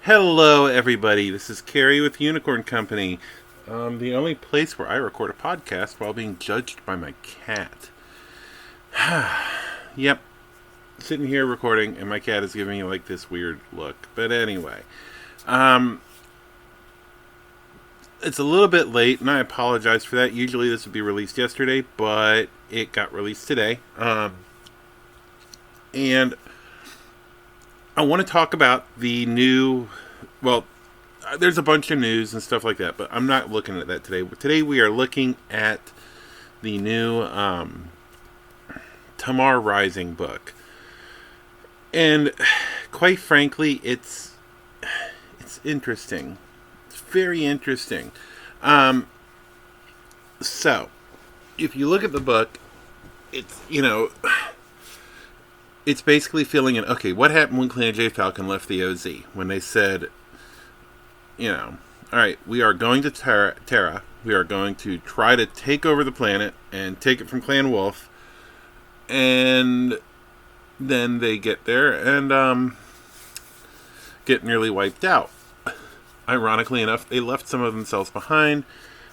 Hello, everybody. This is Carrie with Unicorn Company, the only place where I record a podcast while being judged by my cat. Yep, sitting here recording, and my cat is giving me like this weird look. But anyway, it's a little bit late, and I apologize for that. Usually this would be released yesterday, but it got released today. And I want to talk about the new, well, there's a bunch of news and stuff like that, but I'm not looking at that today. Today we are looking at the new Tamar Rising book. And quite frankly, it's interesting. It's very interesting. So, if you look at the book, it's, it's basically filling in, okay, what happened when Clan Jade Falcon left the OZ? When they said, alright, we are going to Terra. We are going to try to take over the planet and take it from Clan Wolf. And then they get there and get nearly wiped out. Ironically enough, they left some of themselves behind.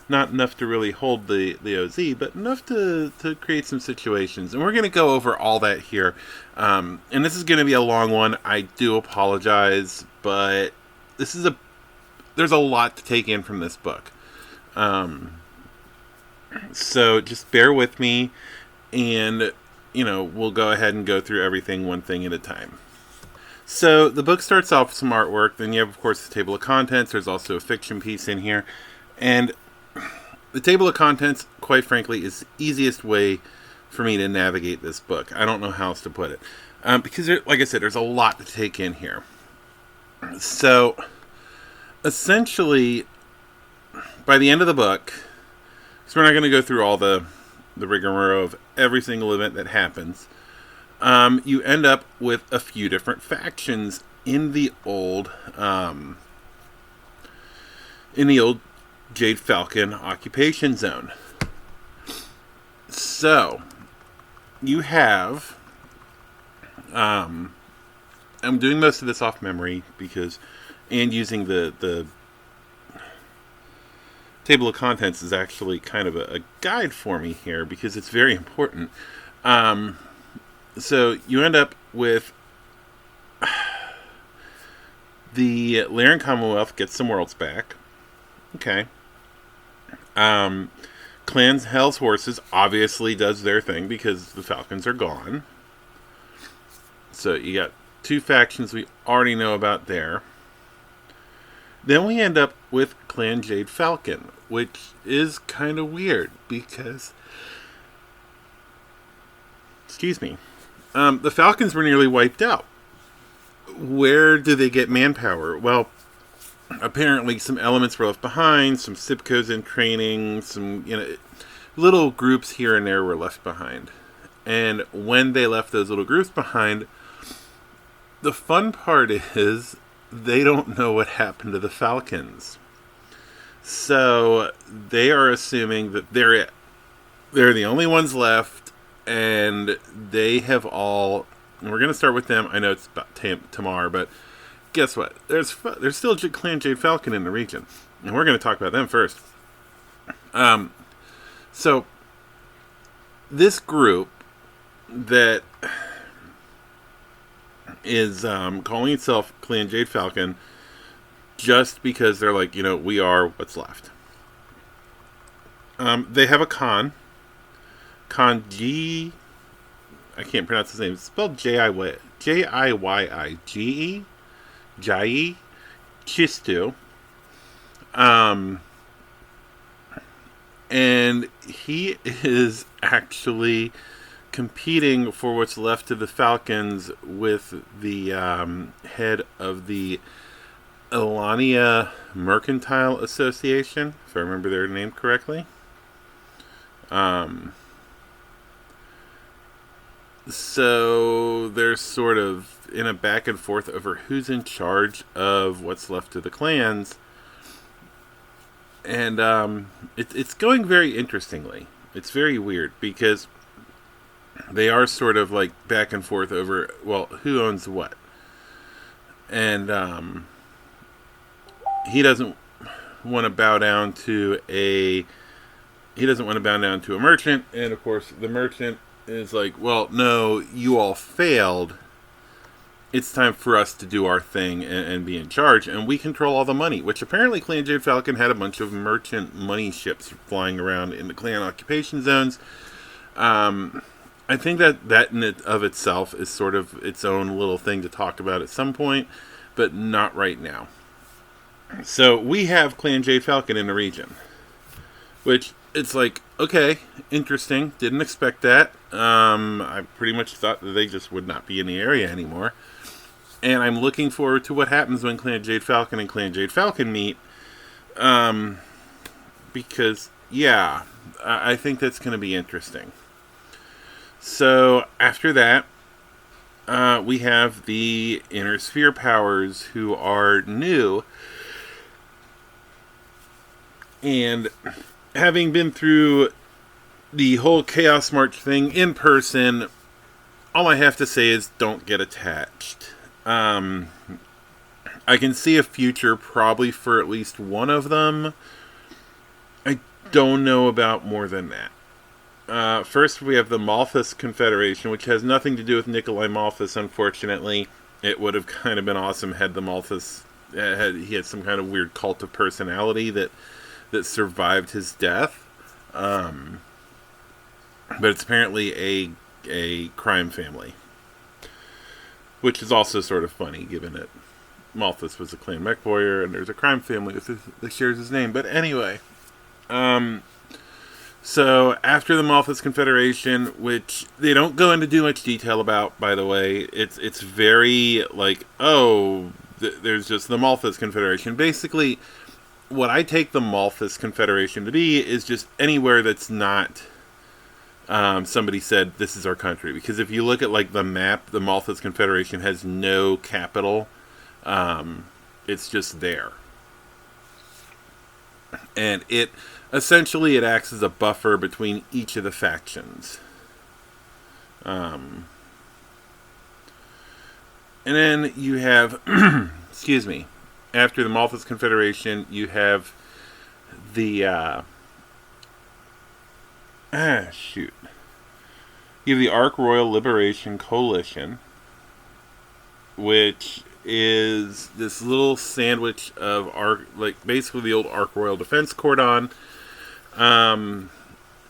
Not enough to really hold the OZ, but enough to create some situations. And we're going to go over all that here. And this is going to be a long one. I do apologize, but there's a lot to take in from this book. So just bear with me, and, we'll go ahead and go through everything one thing at a time. So the book starts off with some artwork. Then you have, of course, the table of contents. There's also a fiction piece in here. And the table of contents, quite frankly, is the easiest way for me to navigate this book. I don't know how else to put it. Because, like I said, there's a lot to take in here. So, essentially, by the end of the book, because we're not going to go through all the rigmarole of every single event that happens, you end up with a few different factions in the old Jade Falcon occupation zone. So, you have, I'm doing most of this off memory and using the table of contents is actually kind of a guide for me here because it's very important. So, you end up with the Laren Commonwealth gets some worlds back. Okay. Clan Hell's Horses obviously does their thing because the Falcons are gone. So you got two factions we already know about there. Then we end up with Clan Jade Falcon, which is kind of weird because, the Falcons were nearly wiped out. Where do they get manpower? Well, apparently some elements were left behind, some Sipcos in training, some, little groups here and there were left behind. And when they left those little groups behind, the fun part is they don't know what happened to the Falcons. So they are assuming that they're the only ones left, and they have all, and we're going to start with them. I know it's about Tamar, but guess what? There's still Clan Jade Falcon in the region, and we're going to talk about them first. So this group that is calling itself Clan Jade Falcon, just because they're like, we are what's left. They have a Khan G. I can't pronounce his name. It's spelled Jiyige. Jai Chistu. And he is actually competing for what's left of the Falcons with the head of the Elania Mercantile Association, if I remember their name correctly. So they're sort of in a back and forth over who's in charge of what's left of the clans. And it's going very interestingly. It's very weird because they are sort of like back and forth over, well, who owns what. And he doesn't want to bow down to a merchant, and of course the merchant is like, well, no, you all failed. It's time for us to do our thing and be in charge, and we control all the money, which apparently Clan Jade Falcon had a bunch of merchant money ships flying around in the clan occupation zones. I think that in it of itself is sort of its own little thing to talk about at some point, but not right now. So we have Clan Jade Falcon in the region, which it's like, okay, interesting. Didn't expect that. I pretty much thought that they just would not be in the area anymore. And I'm looking forward to what happens when Clan Jade Falcon and Clan Jade Falcon meet. Because, yeah, I think that's going to be interesting. So, after that, we have the Inner Sphere Powers, who are new. And having been through the whole Chaos March thing in person, all I have to say is don't get attached. I can see a future probably for at least one of them. I don't know about more than that. First, we have the Malthus Confederation, which has nothing to do with Nikolai Malthus, unfortunately. It would have kind of been awesome had the Malthus... he had some kind of weird cult of personality that survived his death. But it's apparently a crime family. Which is also sort of funny, given that Malthus was a clan mech warrior, and there's a crime family that shares his name. But anyway, so after the Malthus Confederation, which they don't go into too much detail about, by the way, it's very like, there's just the Malthus Confederation. Basically, what I take the Malthus Confederation to be is just anywhere that's not... somebody said this is our country, because if you look at like the map, the Malthus Confederation has no capital. It's just there, and it acts as a buffer between each of the factions. And then you have excuse me, after the Malthus Confederation, you have the you have the Ark Royal Liberation Coalition, which is this little sandwich of basically the old Ark Royal Defense Cordon.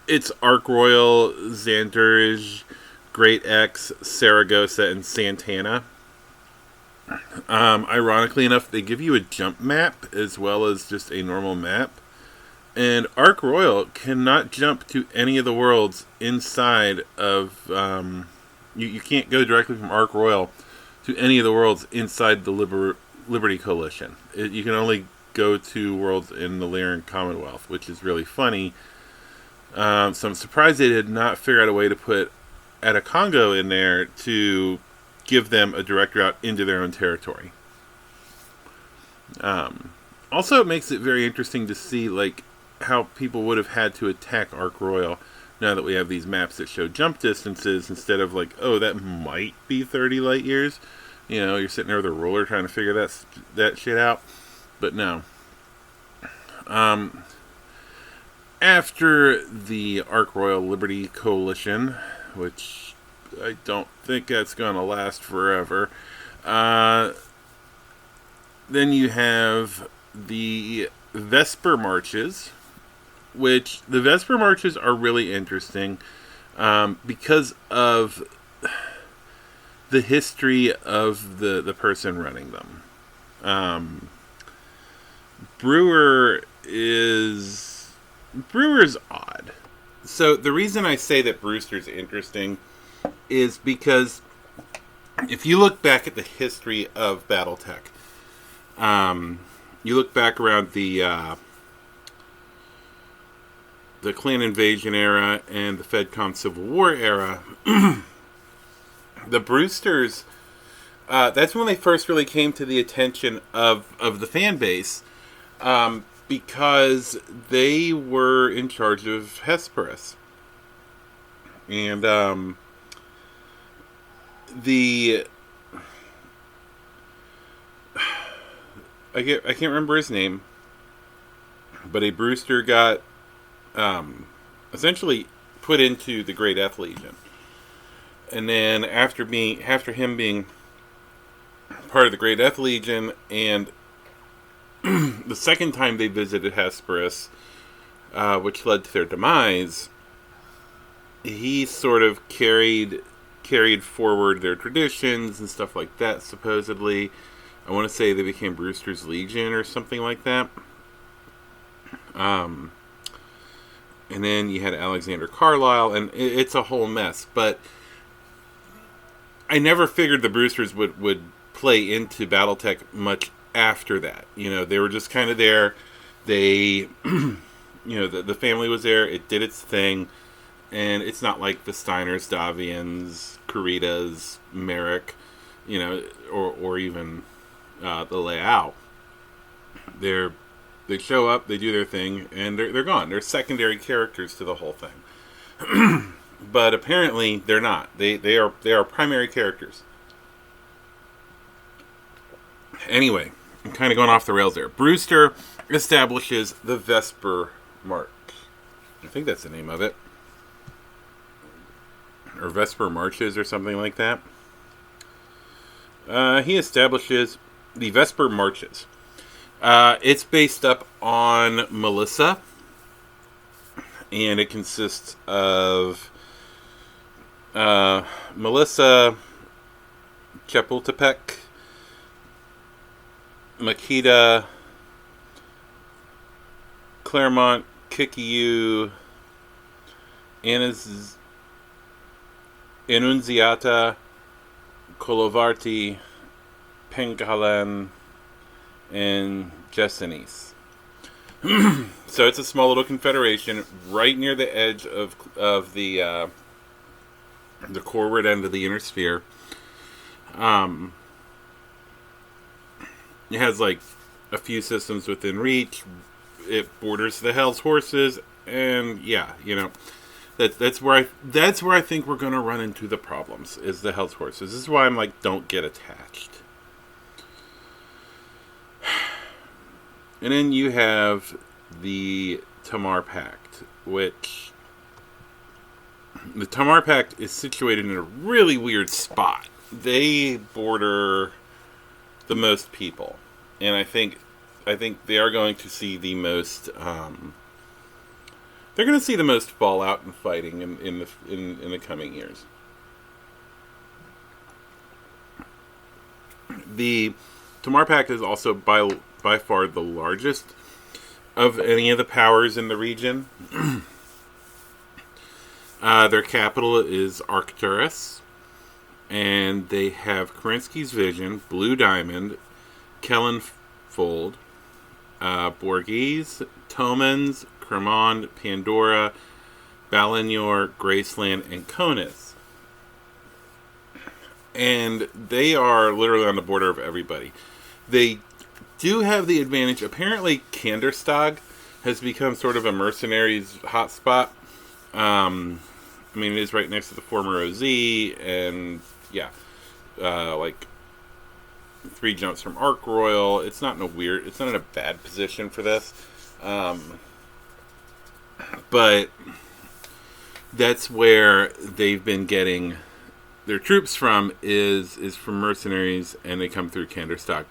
It's Ark Royal, Xandurge, Great X, Saragossa, and Santana. Ironically enough, they give you a jump map as well as just a normal map. And Ark Royal cannot jump to any of the worlds inside of... You can't go directly from Ark Royal to any of the worlds inside the Liberty Coalition. You can only go to worlds in the Lyran Commonwealth, which is really funny. So I'm surprised they did not figure out a way to put Atacongo in there to give them a direct route into their own territory. Also, it makes it very interesting to see how people would have had to attack Ark Royal now that we have these maps that show jump distances instead of that might be 30 light years. You're sitting there with a ruler trying to figure that shit out. But no. After the Ark Royal Liberty Coalition, which I don't think that's going to last forever, then you have the Vesper Marches, which the Vesper Marches are really interesting because of the history of the person running them. Brewer's odd. So the reason I say that Brewster's interesting is because if you look back at the history of BattleTech, you look back around the Clan Invasion era and the FedCon Civil War era, the Brewsters, that's when they first really came to the attention of the fan base, because they were in charge of Hesperus. And can't remember his name, but a Brewster got essentially put into the Great Death Legion, and then after him being part of the Great Death Legion, and the second time they visited Hesperus, which led to their demise, he sort of carried forward their traditions and stuff like that, supposedly. I want to say they became Brewster's Legion or something like that. And then you had Alexander Carlisle, and it's a whole mess. But I never figured the Brewsters would play into Battletech much after that. You know, they were just kind of there. They, the family was there. It did its thing. And it's not like the Steiners, Davians, Caritas, Merrick, or even the Layout. They show up, they do their thing, and they're gone. They're secondary characters to the whole thing. But apparently they're not. They are primary characters. Anyway, I'm kind of going off the rails there. Brewster establishes the Vesper March. I think that's the name of it. Or Vesper Marches or something like that. He establishes the Vesper Marches. It's based up on Melissa, and it consists of Melissa, Chapultepec, Makita, Claremont, Kikiu, Annunziata, Colovarti, Pengalan, and Jessenice. So it's a small little confederation right near the edge of the corward end of the inner sphere. It has like a few systems within reach. It borders the Hell's Horses, and that's where I think we're gonna run into the problems, is the Hell's Horses. This is why I'm like, don't get attached. And then you have the Tamar Pact, which the Tamar Pact is situated in a really weird spot. They border the most people, and I think they are going to see the most. They're going to see the most fallout and fighting in the coming years. The Tamar Pact is also by far the largest of any of the powers in the region. Their capital is Arcturus, and they have Kerensky's Vision, Blue Diamond, Kellenfold, Borghese, Tomans, Cremond, Pandora, Balignor, Graceland, and Conus. And they are literally on the border of everybody. They do have the advantage. Apparently, Kandersteg has become sort of a mercenaries hotspot. It is right next to the former OZ, and like 3 jumps from Ark Royal. It's not in a bad position for this. But that's where they've been getting their troops from, is from mercenaries, and they come through Kandersteg.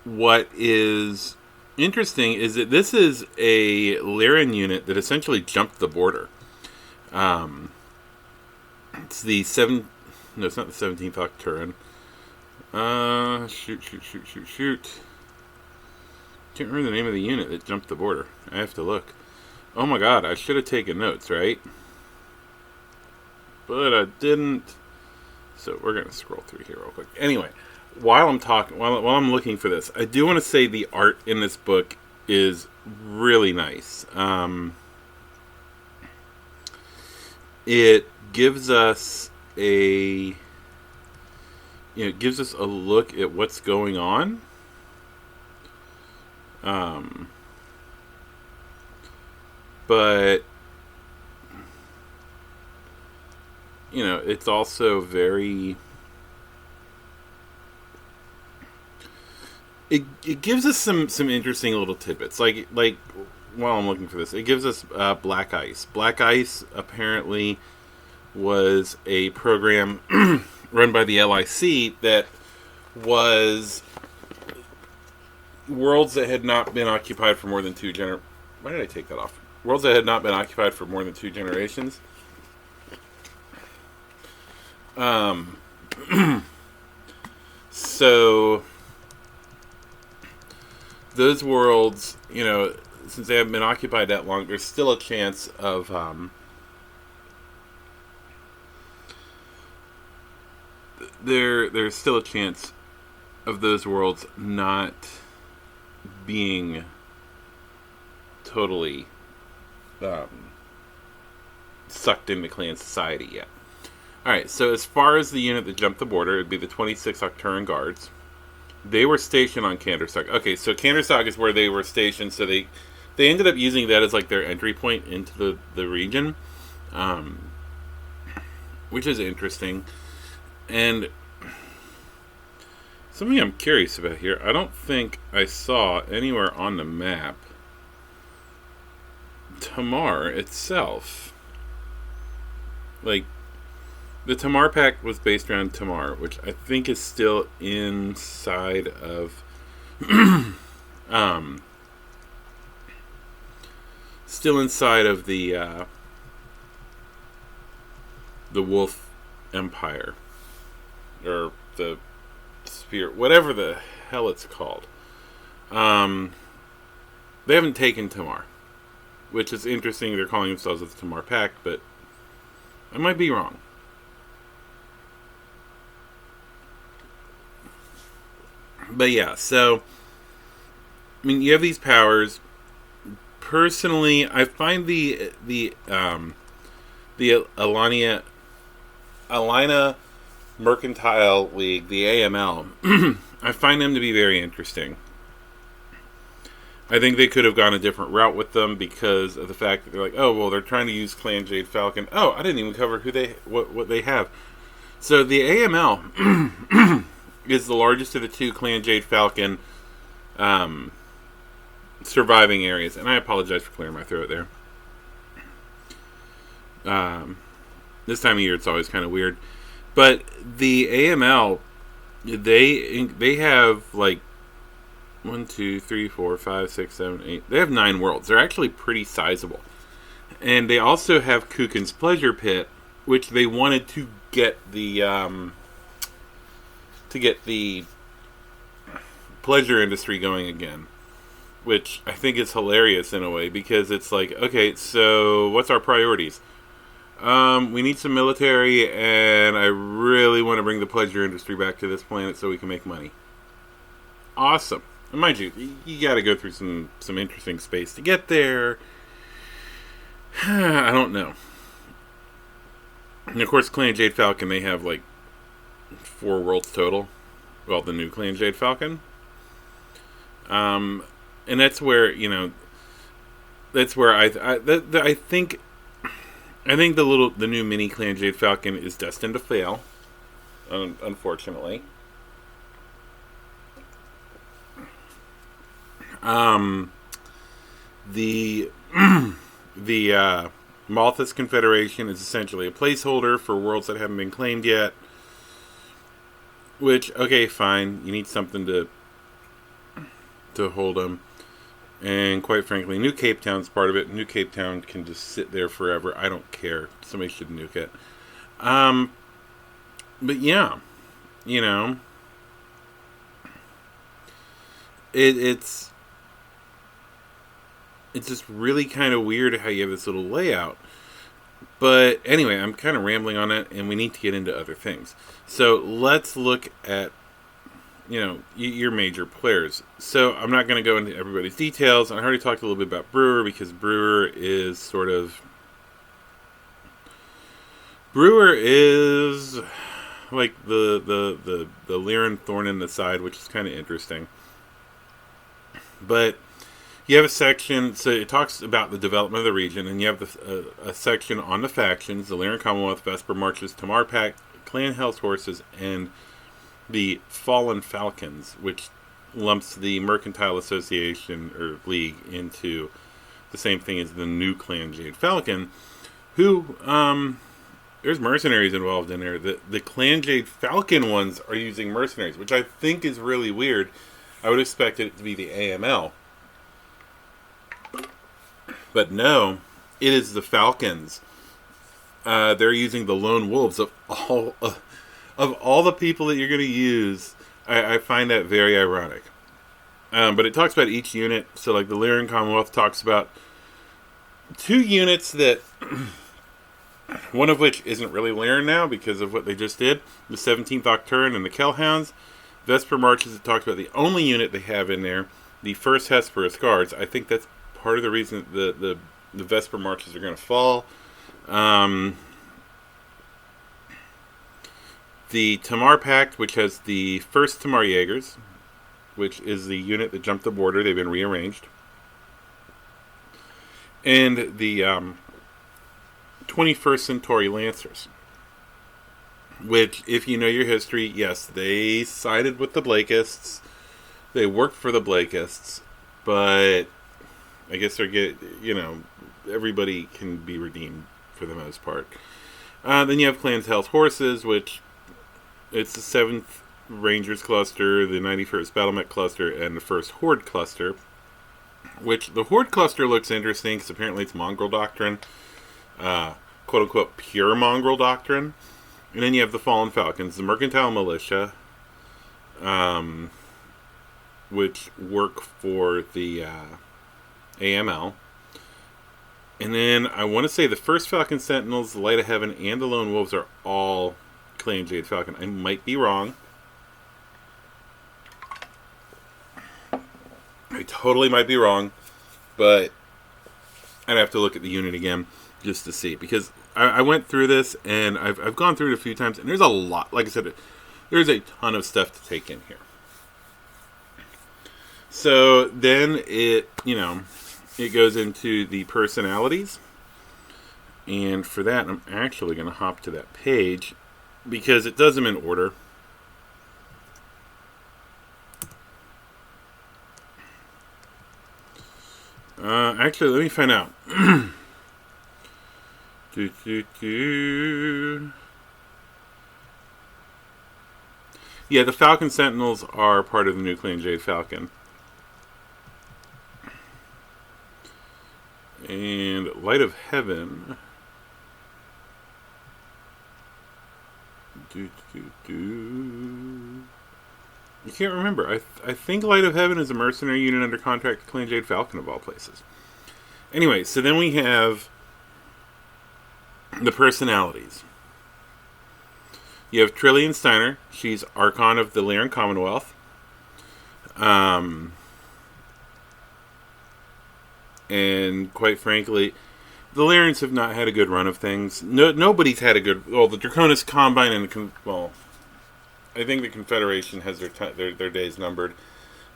What is interesting is that this is a Lyran unit that essentially jumped the border. It's the it's not the 17th Octuran. Shoot. Can't remember the name of the unit that jumped the border. I have to look. Oh my god, I should have taken notes, right? But I didn't. So we're gonna scroll through here real quick. Anyway, while I'm looking for this, I do want to say the art in this book is really nice. It gives us a look at what's going on. But it's also very it gives us some interesting little tidbits. Like while I'm looking for this, it gives us Black Ice. Black Ice apparently was a program run by the LIC that was worlds that had not been occupied for more than Why did I take that off? Worlds that had not been occupied for more than 2 generations. So those worlds, since they haven't been occupied that long, there's still a chance of there's still a chance of those worlds not being totally sucked into clan society yet. Alright, so as far as the unit that jumped the border, it would be the 26 Octuran Guards. They were stationed on Kandersog. Okay, so Kandersog is where they were stationed, so they ended up using that as like their entry point into the region, which is interesting. And something I'm curious about here, I don't think I saw anywhere on the map Tamar itself. Like, the Tamar Pact was based around Tamar, which I think is still inside of still inside of the Wolf Empire, or the Spirit, whatever the hell it's called. They haven't taken Tamar, which is interesting. They're calling themselves the Tamar Pact, but I might be wrong. But yeah, so I mean, you have these powers. Personally, I find the Alina Mercantile League, the AML, I find them to be very interesting. I think they could have gone a different route with them because of the fact that they're like, oh well, they're trying to use Clan Jade Falcon. Oh, I didn't even cover what they have. So the AML is the largest of the 2 Clan Jade Falcon surviving areas, and I apologize for clearing my throat there. This time of year, it's always kind of weird, but the AML, they have like 1, 2, 3, 4, 5, 6, 7, 8. They have 9 worlds. They're actually pretty sizable, and they also have Kukin's Pleasure Pit, which they wanted to get the pleasure industry going again, which I think is hilarious in a way, because it's like, okay, so what's our priorities? We need some military, and I really want to bring the pleasure industry back to this planet so we can make money. Awesome. And mind you, you got to go through some interesting space to get there. I don't know. And of course, Clan Jade Falcon, they have like 4 worlds total. Well, the new Clan Jade Falcon. And that's where, that's where I think the new mini Clan Jade Falcon is destined to fail, unfortunately. The Malthus Confederation is essentially a placeholder for worlds that haven't been claimed yet. Which, okay, fine. You need something to hold them. And quite frankly, New Cape Town's part of it. New Cape Town can just sit there forever. I don't care. Somebody should nuke it. But yeah, it's just really kind of weird how you have this little layout. But anyway, I'm kind of rambling on it, and we need to get into other things. So let's look at, your major players. So I'm not going to go into everybody's details. I already talked a little bit about Brewer, because Brewer is like the Lyran thorn in the side, which is kind of interesting. But you have a section, so it talks about the development of the region, and you have a section on the factions: the Lyran Commonwealth, Vesper Marches, Tamar Pact, Clan Hell's Horses, and the Fallen Falcons, which lumps the Mercantile Association or League into the same thing as the new Clan Jade Falcon, who there's mercenaries involved in there. The Clan Jade Falcon ones are using mercenaries, which I think is really weird. I would expect it to be the AML. But no, it is the Falcons. They're using the lone wolves of all the people that you're going to use. I find that very ironic. But it talks about each unit. So like the Lyran Commonwealth talks about 2 units that one of which isn't really Lyran now because of what they just did. The 17th Octuran and the Kellhounds. Vesper Marches, it talks about the only unit they have in there, the 1st Hesperus Guards. I think that's part of the reason the Vesper Marches are going to fall. The Tamar Pact, which has the 1st Tamar Jaegers, which is the unit that jumped the border. They've been rearranged. And the 21st Centauri Lancers, which, if you know your history, yes, they sided with the Blakists. They worked for the Blakists, but I guess everybody can be redeemed for the most part. Then you have Clan Hell's Horses, which it's the 7th Rangers cluster, the 91st Battlemech cluster, and the 1st Horde cluster. Which the Horde cluster looks interesting because apparently it's Mongrel Doctrine, quote unquote pure Mongrel Doctrine. And then you have the Fallen Falcons, the Mercantile Militia, which work for the AML. And then I want to say the 1st Falcon Sentinels, the Light of Heaven, and the Lone Wolves are all Clan Jade Falcon. I might be wrong. I totally might be wrong, but I'd have to look at the unit again just to see, because I went through this and I've gone through it a few times, and there's a lot. Like I said, there's a ton of stuff to take in here. So then it goes into the personalities, and for that I'm actually going to hop to that page because it does them in order. Actually, let me find out. Yeah, the Falcon Sentinels are part of the new Clan Jade Falcon. And Light of Heaven. I can't remember. I think Light of Heaven is a mercenary unit under contract to Clan Jade Falcon of all places. Anyway, so then we have the personalities. You have Trillian Steiner. She's Archon of the Lyran Commonwealth. And quite frankly, the Lyrans have not had a good run of things. Nobody's had a good... Well, the Draconis Combine and I think the Confederation has their days numbered.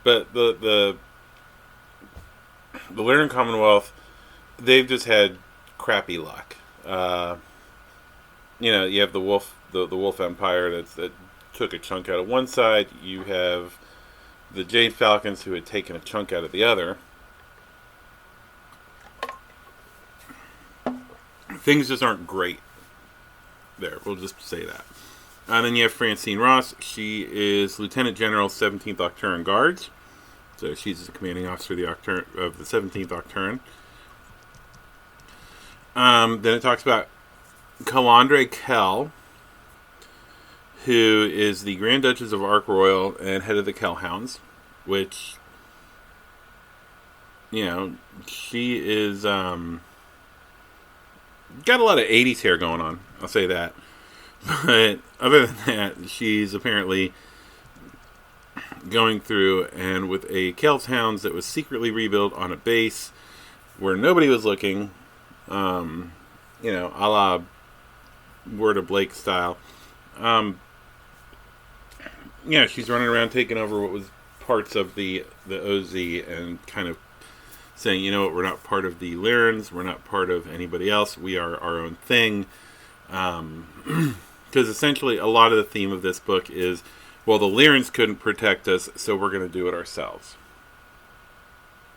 But the Lyran Commonwealth, they've just had crappy luck. You have the Wolf Empire that took a chunk out of one side. You have the Jade Falcons who had taken a chunk out of the other. Things just aren't great there. We'll just say that. And then you have Francine Ross. She is Lieutenant General, 17th Octuran Guards. So she's the commanding officer of the 17th Octuran. Then it talks about Calandre Kell, who is the Grand Duchess of Ark Royal and head of the Kellhounds, which, she is got a lot of 80s hair going on, I'll say that. But other than that, she's apparently going through and with a Kel's Hounds that was secretly rebuilt on a base where nobody was looking, a la Word of Blake style. She's running around taking over what was parts of the OZ and kind of saying, we're not part of the Lyrans, we're not part of anybody else, we are our own thing. Because essentially a lot of the theme of this book is well, the Lyrans couldn't protect us, so we're going to do it ourselves.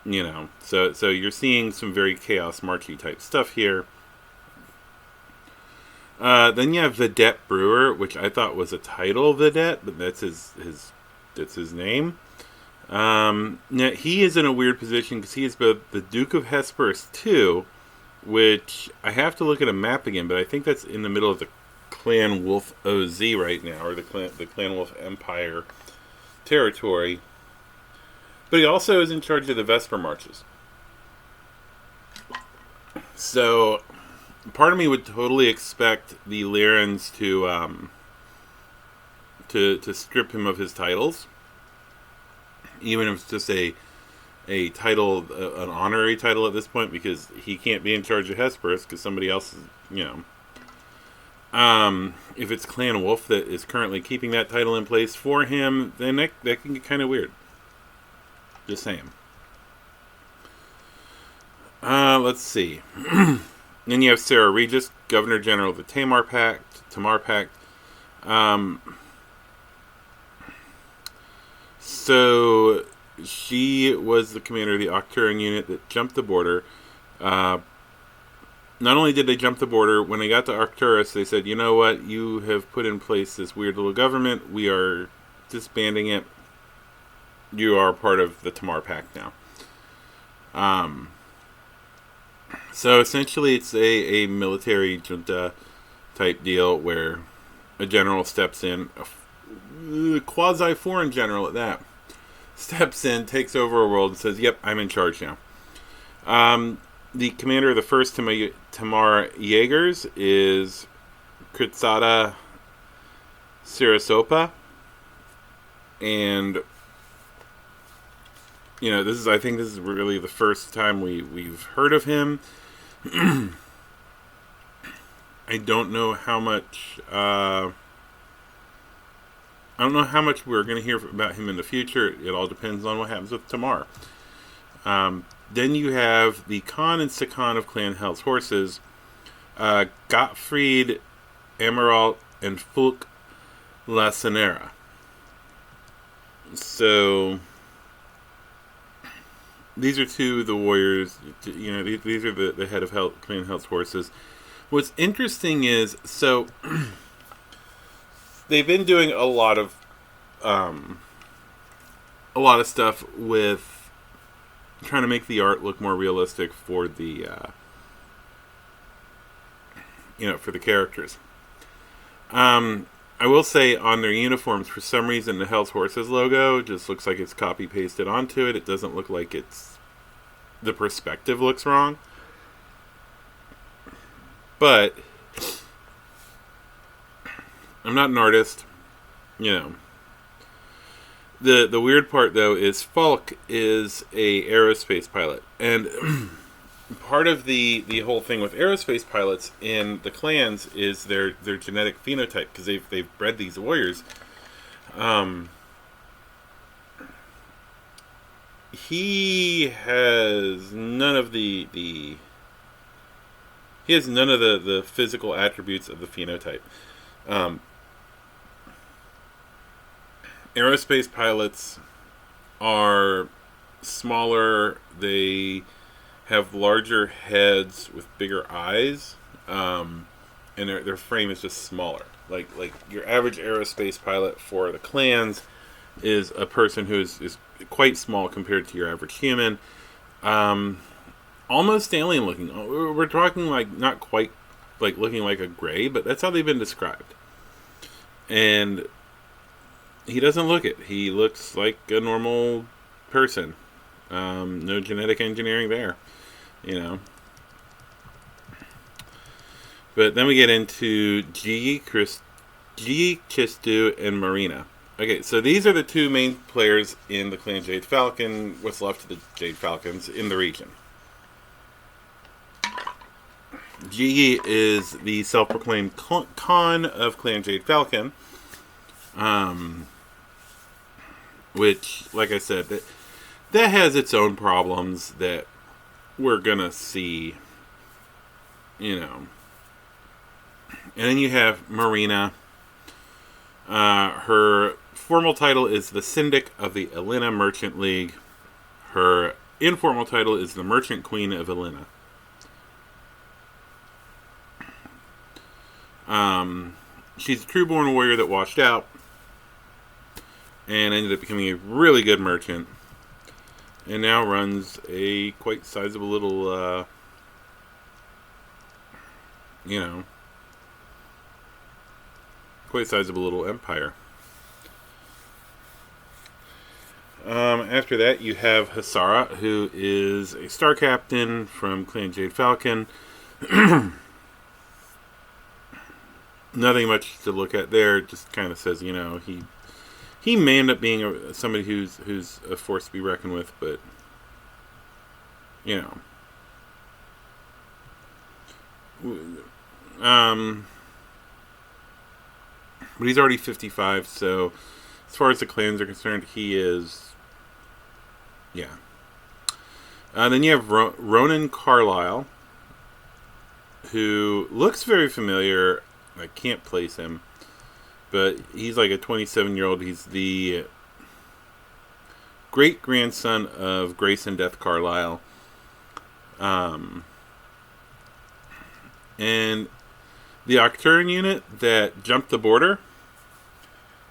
So you're seeing some very Chaos Marchy type stuff here. Then you have Vedette Brewer, which I thought was a title Vedette, but that's his name. Now he is in a weird position because he is both the Duke of Hesperus too, which I have to look at a map again, but I think that's in the middle of the Clan Wolf OZ right now, or the Clan Wolf Empire territory. But he also is in charge of the Vesper Marches. So part of me would totally expect the Lyrans to strip him of his titles, even if it's just a title, an honorary title at this point, because he can't be in charge of Hesperus because somebody else is, if it's Clan Wolf that is currently keeping that title in place for him, then that can get kind of weird. Just saying. Let's see. Then you have Sarah Regis, Governor General of the Tamar Pact. So she was the commander of the Octuran unit that jumped the border. Not only did they jump the border, when they got to Arcturus, they said, you know what, you have put in place this weird little government. We are disbanding it. You are part of the Tamar Pact now. So essentially it's a military junta type deal where a general steps in, a quasi-foreign general at that, steps in, takes over a world and says, yep, I'm in charge now. The commander of the first Tamar Jaegers is Kritsada Sirasopa. And I think this is really the first time we've heard of him. I don't know how much we're going to hear about him in the future. It all depends on what happens with Tamar. Then you have the Khan and Sikhan of Clan Hell's Horses, Gottfried Emerald and Fulk Lacenera. So these are two of the warriors. These are the head of Clan Hell's Horses. What's interesting is, so they've been doing a lot of stuff with trying to make the art look more realistic for the for the characters. I will say on their uniforms, for some reason, the Hell's Horses logo just looks like it's copy pasted onto it. It doesn't look like the perspective looks wrong. But I'm not an artist, The weird part, though, is Falk is a aerospace pilot, and part of the whole thing with aerospace pilots in the clans is their genetic phenotype, because they've bred these warriors. He has none of the physical attributes of the phenotype. Aerospace pilots are smaller. They have larger heads with bigger eyes, and their frame is just smaller. Like your average aerospace pilot for the clans is a person who is quite small compared to your average human. Almost alien looking. We're talking not quite looking like a gray, but that's how they've been described. And he doesn't look it. He looks like a normal person. No genetic engineering there, But then we get into G, Chistu, and Marina. Okay, so these are the two main players in the Clan Jade Falcon, what's left of the Jade Falcons in the region. G is the self-proclaimed Khan of Clan Jade Falcon. Which, like I said, that has its own problems that we're gonna see, And then you have Marina. Her formal title is the Syndic of the Elena Merchant League. Her informal title is the Merchant Queen of Elena. She's a true-born warrior that washed out and ended up becoming a really good merchant, and now runs a quite sizable little, quite sizable little empire. After that, you have Hasara, who is a star captain from Clan Jade Falcon. Nothing much to look at there. Just kind of says, he may end up being somebody who's a force to be reckoned with, but but he's already 55, so as far as the clans are concerned, he is, then you have Ronan Carlisle, who looks very familiar. I can't place him, but he's like a 27-year-old. He's the great-grandson of Grace and Death Carlisle. And the Octurian unit that jumped the border,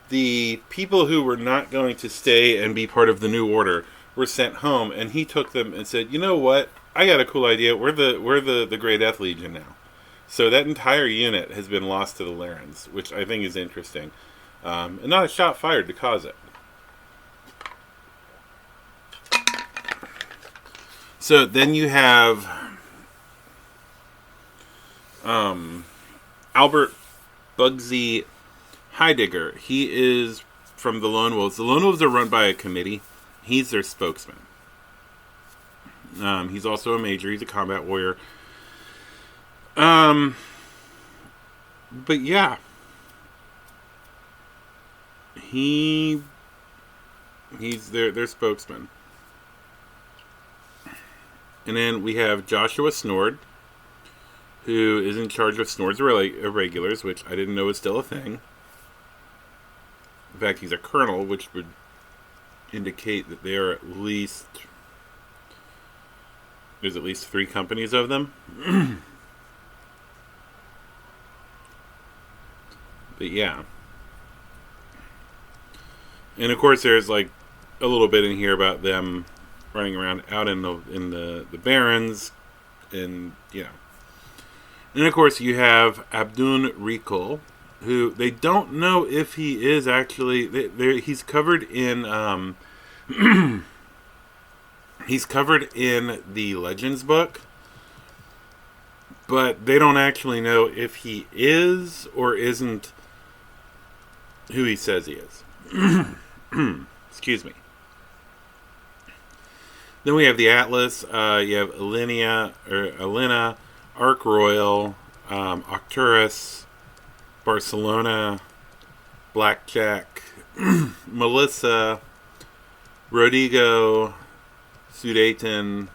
the people who were not going to stay and be part of the New Order were sent home, and he took them and said, "You know what? I got a cool idea. We're the Grey Death Legion now." So that entire unit has been lost to the Larans, which I think is interesting. And not a shot fired to cause it. So then you have Albert Bugsy Heidegger. He is from the Lone Wolves. The Lone Wolves are run by a committee. He's their spokesman. He's also a major. He's a combat warrior. But yeah, he's their spokesman. And then we have Joshua Snord, who is in charge of Snord's Irregulars, which I didn't know was still a thing. In fact, he's a colonel, which would indicate that there's at least 3 companies of them. But yeah. And of course there's like a little bit in here about them running around out in the Barrens, and And of course you have Abdun Rikul, who they don't know if he is actually he's covered in he's covered in the Legends book, but they don't actually know if he is or isn't who he says he is. Excuse me. Then we have the Atlas. You have Elena, Ark Royal, Octurus, Barcelona, Blackjack, Melissa, Rodigo, Sudeten,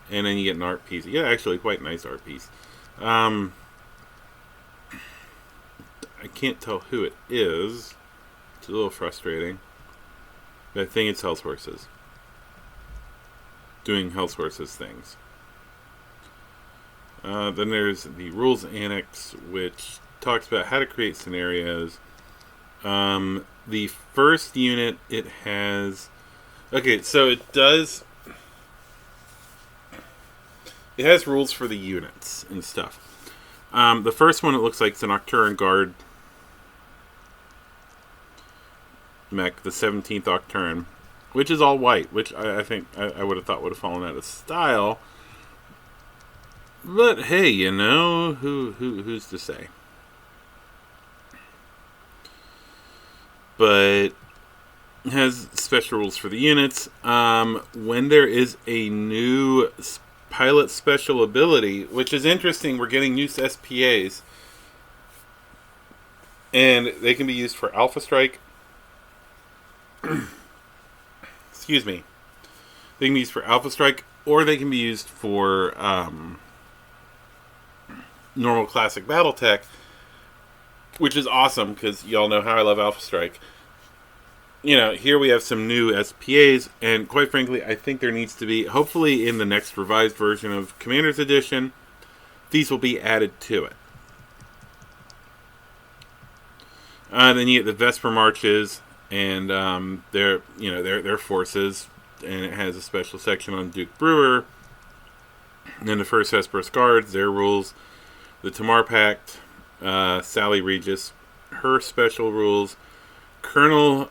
and then you get an art piece. Yeah, actually quite nice art piece. I can't tell who it is. It's a little frustrating. But I think it's Hellshorses. Doing Hellshorses things. Then there's the Rules Annex, which talks about how to create scenarios. The first unit, it has... Okay, so it has rules for the units and stuff. The first one, it looks like it's an Octurian Guard mech, the 17th Octurian, which is all white, which I think I would have thought would have fallen out of style. But hey, who's to say? But it has special rules for the units. When there is a new pilot special ability, which is interesting, we're getting new SPAs, and they can be used for Alpha Strike. Excuse me. They can be used for Alpha Strike, or they can be used for normal classic Battletech, which is awesome because y'all know how I love Alpha Strike. here we have some new SPAs, and quite frankly, I think there needs to be, hopefully in the next revised version of Commander's Edition, these will be added to it. Then you get the Vesper Marches and their forces, and it has a special section on Duke Brewer. And then the first Hesperus Guards, their rules. The Tamar Pact, Sally Regis, her special rules. Colonel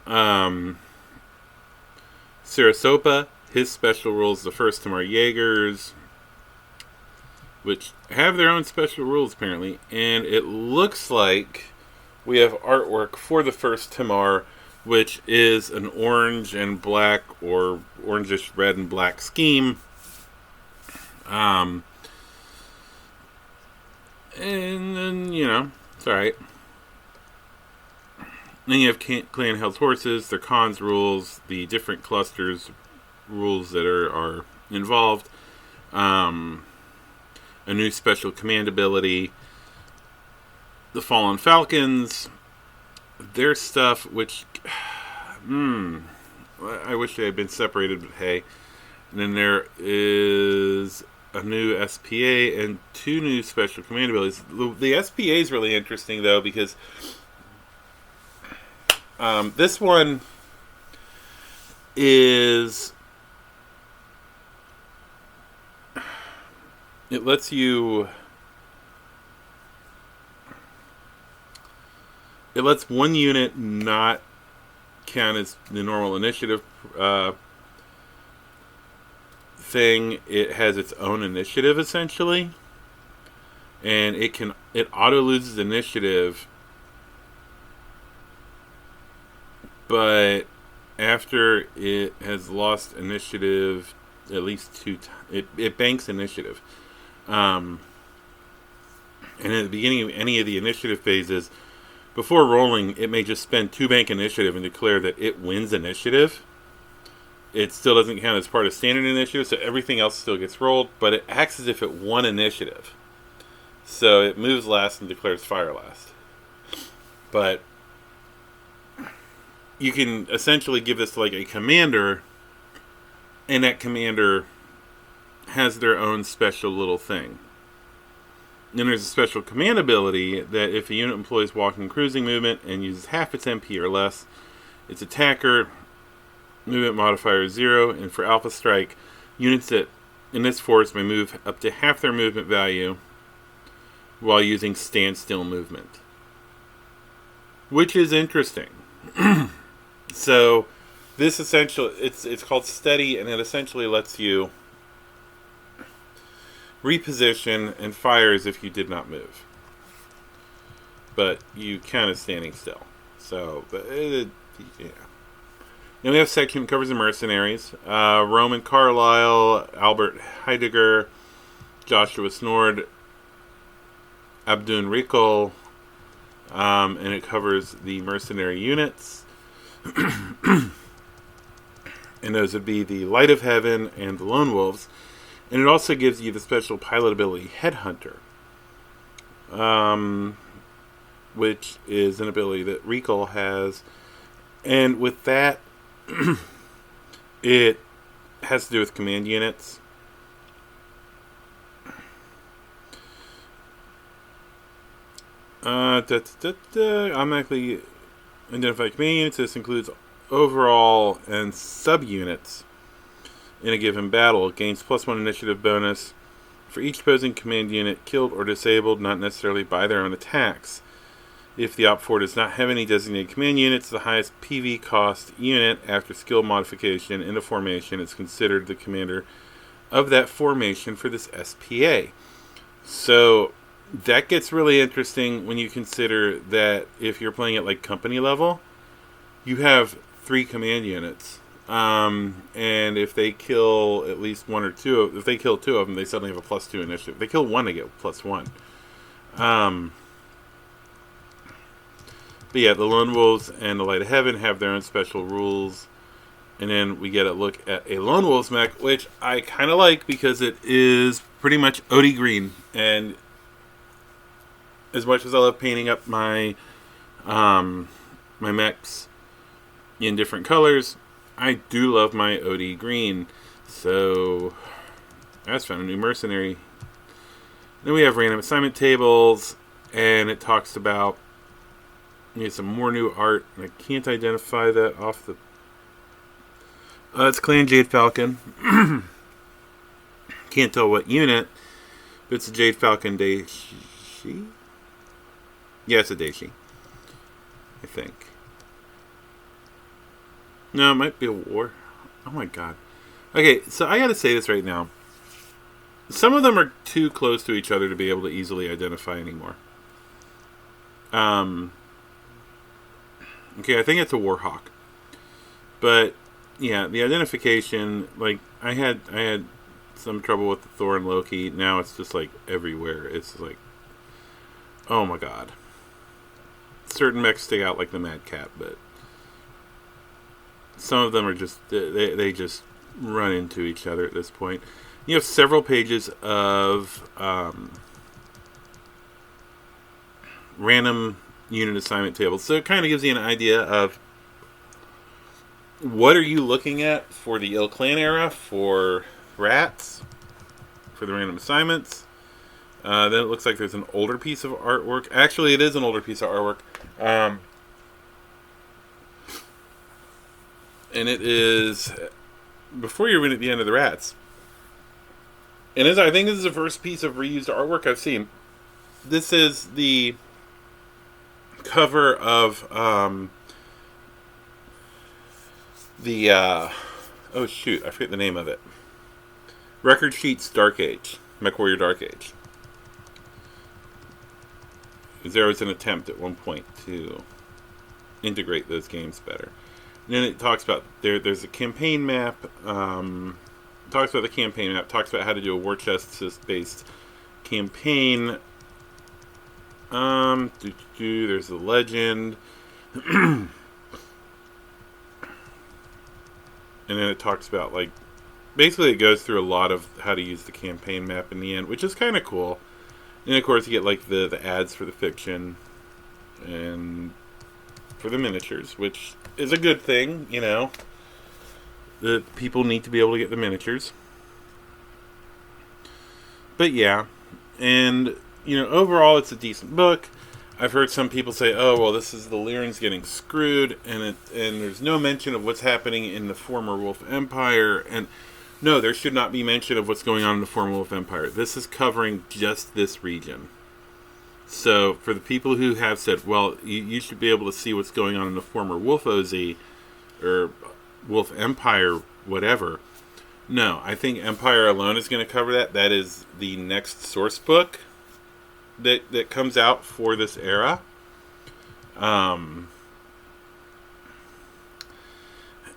Sarasopa, his special rules. The first Tamar Jaegers, which have their own special rules apparently. And it looks like we have artwork for the first Tamar, which is an orange and black or orangish red and black scheme. And then, it's alright. Then you have Clan Hell's horses, their cons rules, the different clusters rules that are involved. A new special command ability. The Fallen Falcons, their stuff, which I wish they had been separated, but hey. And then there is a new SPA and 2 new special command abilities. The SPA is really interesting, though, because this one is... It lets you... It lets one unit not count as the normal initiative thing. It has its own initiative, essentially. And it auto loses initiative, but after it has lost initiative at least 2 times, it banks initiative. And at the beginning of any of the initiative phases, before rolling, it may just spend 2 bank initiative and declare that it wins initiative. It still doesn't count as part of standard initiative, so everything else still gets rolled, but it acts as if it won initiative. So it moves last and declares fire last. But you can essentially give this to like a commander, and that commander has their own special little thing. Then there's a special command ability that if a unit employs walking cruising movement and uses half its MP or less, its attacker movement modifier is 0, and for Alpha Strike, units that in this force may move up to half their movement value while using standstill movement. Which is interesting. So this essentially, it's called Steady, and it essentially lets you reposition and fire as if you did not move, but you count as standing still. So, Then we have section that covers the mercenaries. Roman Carlyle, Albert Heidegger, Joshua Snord, Abdun Rikol, and it covers the mercenary units. And those would be the Light of Heaven and the Lone Wolves. And it also gives you the special pilot ability Headhunter, which is an ability that Recall has. And with that, it has to do with command units. Automatically identify command units. This includes overall and subunits in a given battle. It gains +1 initiative bonus for each opposing command unit killed or disabled, not necessarily by their own attacks. If the Op4 does not have any designated command units, the highest PV cost unit after skill modification in a formation is considered the commander of that formation for this SPA. So that gets really interesting when you consider that if you're playing at like company level, you have 3 command units. And if they kill at least 1 or 2, if they kill 2 of them, they suddenly have a +2 initiative. If they kill 1, they get +1. But yeah, the Lone Wolves and the Light of Heaven have their own special rules. And then we get a look at a Lone Wolves mech, which I kind of like because it is pretty much OD green. And as much as I love painting up my my mechs in different colors. I do love my OD green. So I just found a new mercenary. Then we have random assignment tables, and it talks about some more new art. And I can't identify that off the. It's Clan Jade Falcon. Can't tell what unit, but it's a Jade Falcon Daishi. Yeah, it's a Daishi, I think. No, it might be a war. Oh my god. Okay, so I gotta say this right now. Some of them are too close to each other to be able to easily identify anymore. Okay, I think it's a Warhawk. But yeah, the identification, like I had some trouble with the Thor and Loki. Now it's just like everywhere. It's like, oh my god. Certain mechs stick out like the Mad Cat, but some of them are just they just run into each other at this point. You have several pages of random unit assignment tables, so it kind of gives you an idea of what are you looking at for the Ill Clan era, for rats, for the random assignments. Then it looks like there's an older piece of artwork. Actually, it is an older piece of artwork. And it is before you read at the end of the rats. And I think this is the first piece of reused artwork I've seen. This is the cover of oh shoot, I forget the name of it. Record Sheets Dark Age, MechWarrior Dark Age. There was an attempt at one point to integrate those games better. And then it talks about there's a campaign map. Talks about the campaign map. Talks about how to do a war chest based campaign. There's a legend. And then it talks about, like, basically it goes through a lot of how to use the campaign map in the end, which is kind of cool. And of course you get like the ads for the fiction and for the miniatures, which is a good thing, you know. The people need to be able to get the miniatures. But yeah, and you know, overall it's a decent book. I've heard some people say, "Oh, well, this is the Lyrans getting screwed," and there's no mention of what's happening in the former Wolf Empire. And no, there should not be mention of what's going on in the former Wolf Empire. This is covering just this region. So for the people who have said, "Well, you should be able to see what's going on in the former Wolf OZ or Wolf Empire, whatever." No, I think Empire alone is going to cover that. That is the next source book that comes out for this era.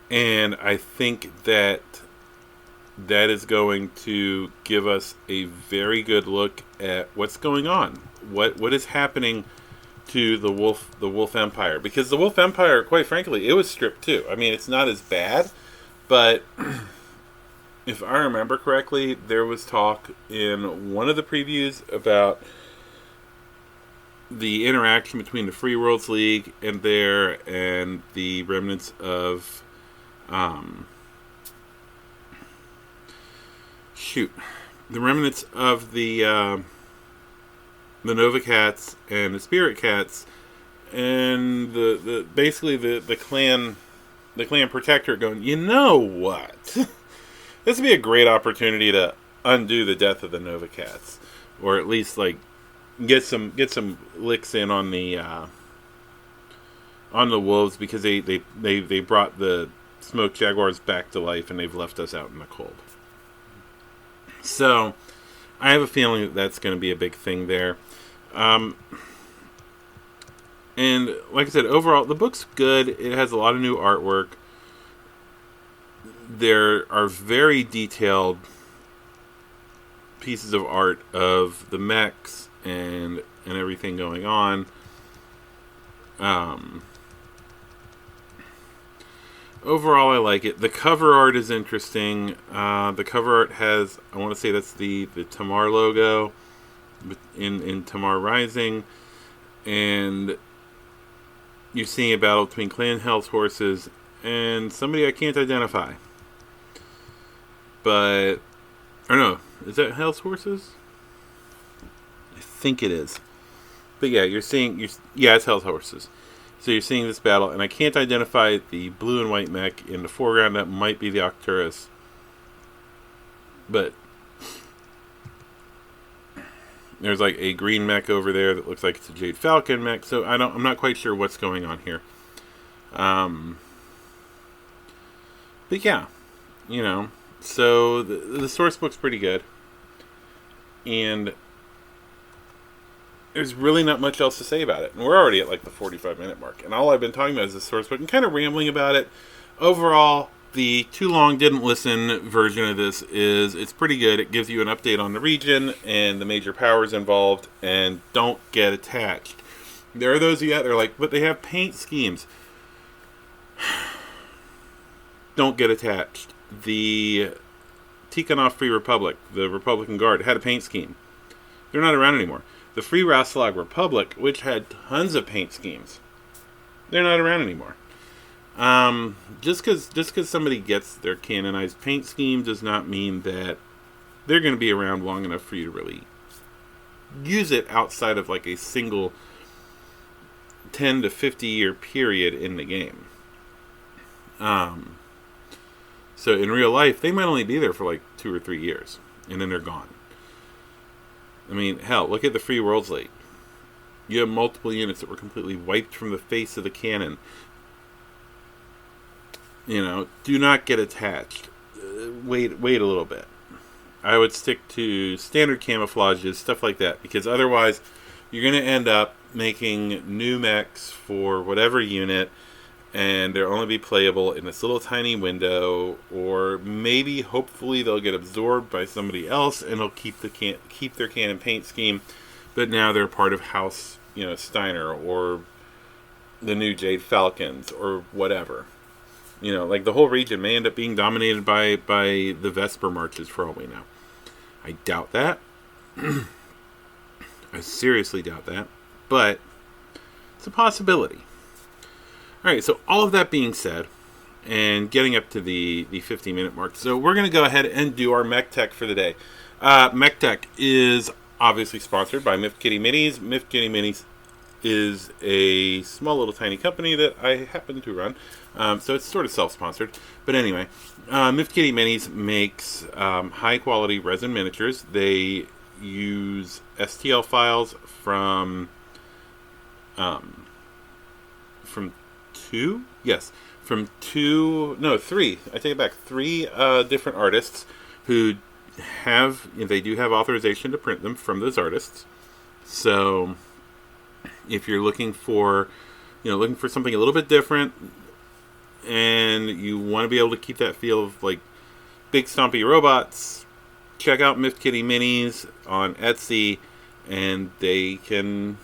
And I think that is going to give us a very good look at what's going on. What is happening to the Wolf Empire. Because the Wolf Empire, quite frankly, it was stripped too. I mean, it's not as bad, but if I remember correctly, there was talk in one of the previews about the interaction between the Free Worlds League and the remnants of the remnants of the Nova Cats and the Spirit Cats, and the clan protector going, you know what? This would be a great opportunity to undo the death of the Nova Cats, or at least like get some licks in on the wolves, because they brought the Smoke Jaguars back to life and they've left us out in the cold. So I have a feeling that that's going to be a big thing there. And like I said, overall the book's good. It has a lot of new artwork. There are very detailed pieces of art of the mechs and everything going on. Overall, I like it. The cover art is interesting. The cover art has, I want to say that's the Tamar logo in Tamar Rising, and you're seeing a battle between Clan Hell's horses and somebody I can't identify. But, or no, is that Hell's Horses? I think it is. But yeah, it's Hell's Horses. So you're seeing this battle, and I can't identify the blue and white mech in the foreground. That might be the Octurus. But there's like a green mech over there that looks like it's a Jade Falcon mech. So I'm not quite sure what's going on here. But yeah, so the source book's pretty good, and there's really not much else to say about it. And we're already at like the 45-minute mark, and all I've been talking about is the source book and kind of rambling about it. Overall, the too long didn't listen version of this it's pretty good. It gives you an update on the region and the major powers involved, and don't get attached. There are those of you out there like, but they have paint schemes. Don't get attached. The Tikhonov Free Republic, the Republican Guard, had a paint scheme. They're not around anymore. The Free Rastalag Republic, which had tons of paint schemes, they're not around anymore. Just because somebody gets their canonized paint scheme does not mean that they're going to be around long enough for you to really use it outside of like a single 10 to 50 year period in the game. So in real life, they might only be there for like 2 or 3 years, and then they're gone. I mean, hell, look at the Free Worlds League. You have multiple units that were completely wiped from the face of the canon. Do not get attached. Wait a little bit. I would stick to standard camouflages, stuff like that, because otherwise you're going to end up making new mechs for whatever unit, and they'll only be playable in this little tiny window, or maybe, hopefully, they'll get absorbed by somebody else, and they'll keep their canon paint scheme, but now they're part of House, Steiner, or the new Jade Falcons, or whatever. Like the whole region may end up being dominated by the Vesper marches, for all we know. I doubt that. I seriously doubt that, but it's a possibility. Alright, so all of that being said, and getting up to the 50-minute mark, so we're going to go ahead and do our Mech Tech for the day. Mech Tech is obviously sponsored by Miffed Kitty Minis. Miffed Kitty Minis is a small little tiny company that I happen to run, so it's sort of self-sponsored. But anyway, Miffed Kitty Minis makes high-quality resin miniatures. They use STL files from three. I take it back. 3 different artists who they do have authorization to print them from those artists. So if you're looking for something a little bit different, and you want to be able to keep that feel of like big stompy robots, check out Miffed Kitty Minis on Etsy, and they can,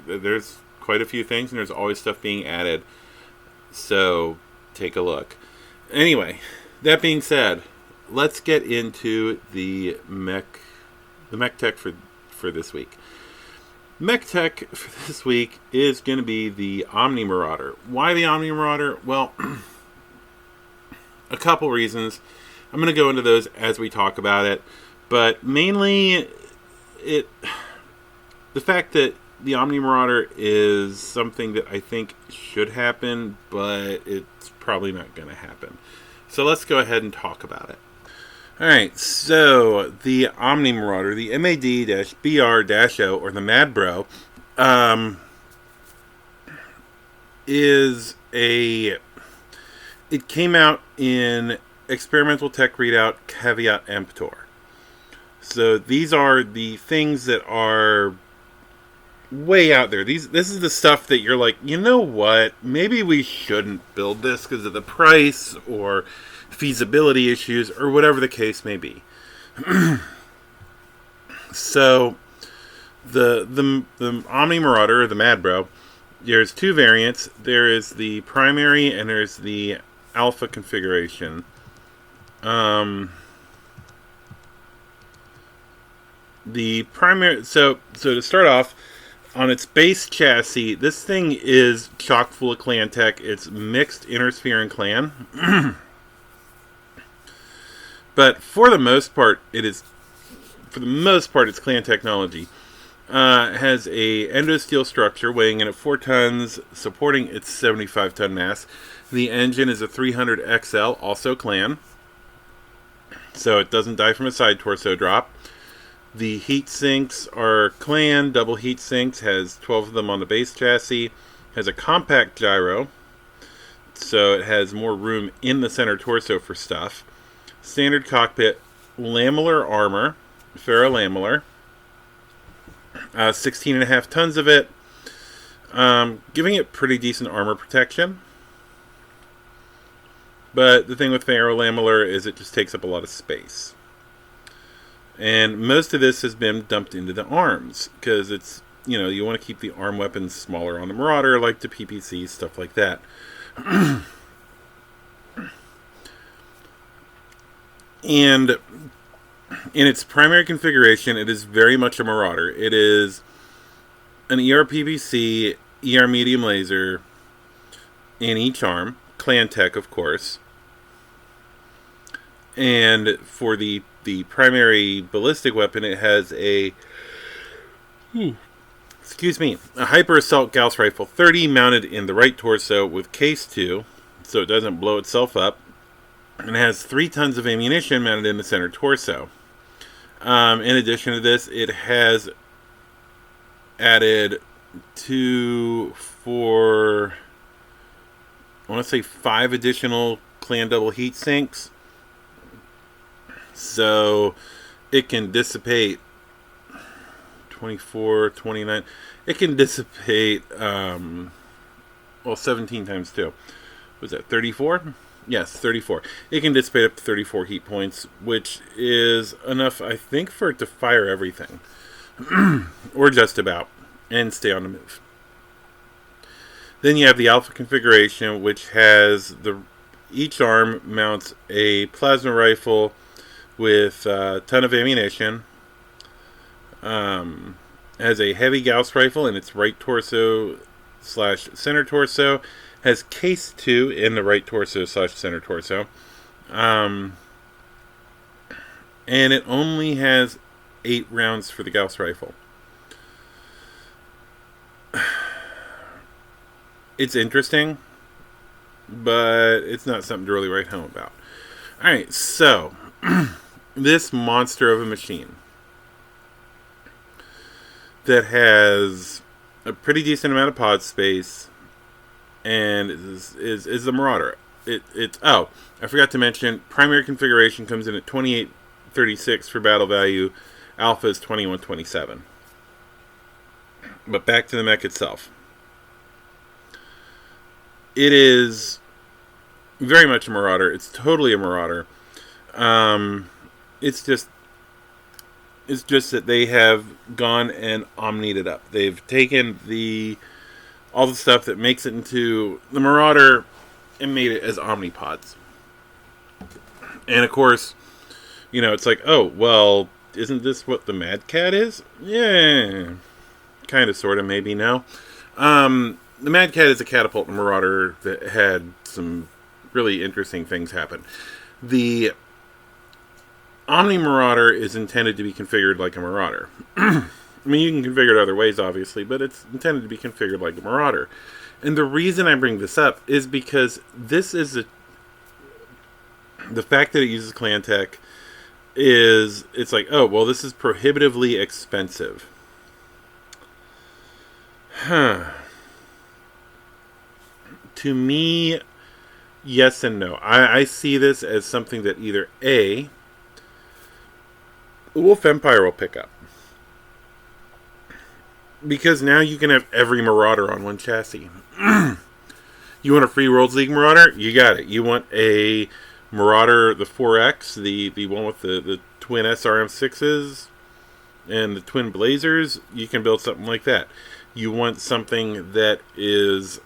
there's quite a few things, and there's always stuff being added. So take a look. Anyway, that being said, let's get into the mech tech for this week. Mech tech for this week is going to be the OmniMarauder. Why the OmniMarauder? Well, a couple reasons. I'm going to go into those as we talk about it, but mainly the fact that the OmniMarauder is something that I think should happen, but it's probably not going to happen. So let's go ahead and talk about it. Alright, so the OmniMarauder, the MAD-BR-O, or the Mad Bro, it came out in Experimental Tech Readout Caveat Emptor. So these are the things that are way out there. This is the stuff that you're like, you know what? Maybe we shouldn't build this because of the price or feasibility issues or whatever the case may be. So the OmniMarauder, or the Mad Bro, there's 2 variants. There is the primary and there's the alpha configuration. The primary, so to start off, On its base chassis, this thing is chock full of clan tech. It's mixed Intersphere and clan. But for the most part, it's clan technology. Has a endosteel structure weighing in at 4 tons, supporting its 75-ton mass. The engine is a 300 XL, also clan, so it doesn't die from a side torso drop. The heat sinks are clan, double heat sinks, has 12 of them on the base chassis, has a compact gyro, so it has more room in the center torso for stuff. Standard cockpit, lamellar armor, ferrolamellar, 16.5 tons of it, giving it pretty decent armor protection. But the thing with ferrolamellar is it just takes up a lot of space. And most of this has been dumped into the arms, because it's, you want to keep the arm weapons smaller on the Marauder, like the PPC, stuff like that. And in its primary configuration, it is very much a Marauder. It is an ER PPC, ER medium laser in each arm, clan tech, of course. And for the primary ballistic weapon, it has a hyper assault Gauss rifle 30 mounted in the right torso with case 2, so it doesn't blow itself up, and it has 3 tons of ammunition mounted in the center torso. In addition to this, it has added 5 additional clan double heat sinks. So it can dissipate 24, 29. It can dissipate 17 times 2. Was that 34? Yes, 34. It can dissipate up to 34 heat points, which is enough, I think, for it to fire everything. Or just about. And stay on the move. Then you have the Alpha configuration, which has each arm mounts a plasma rifle with a ton of ammunition. Has a heavy Gauss rifle in its right torso / center torso. Has case 2 in the right torso / center torso. And it only has 8 rounds for the Gauss rifle. It's interesting, but it's not something to really write home about. Alright, so this monster of a machine that has a pretty decent amount of pod space and is the Marauder. I forgot to mention, primary configuration comes in at 2836 for battle value. Alpha is 2127. But back to the mech itself. It is very much a Marauder. It's totally a Marauder. It's just that they have gone and omnied it up. They've taken all the stuff that makes it into the Marauder and made it as omnipods. And of course, it's like, oh, well, isn't this what the Mad Cat is? Yeah. Kind of, sort of, maybe, no. The Mad Cat is a catapult Marauder that had some really interesting things happen. The OmniMarauder is intended to be configured like a Marauder. I mean, you can configure it other ways, obviously, but it's intended to be configured like a Marauder. And the reason I bring this up is because this is the fact that it uses clan tech it's like, oh, well, this is prohibitively expensive. To me, yes and no. I see this as something that either A, Wolf Empire will pick up. Because now you can have every Marauder on one chassis. You want a Free Worlds League Marauder? You got it. You want a Marauder, the 4X, the one with the twin SRM6s and the twin Blazers? You can build something like that. You want something that is,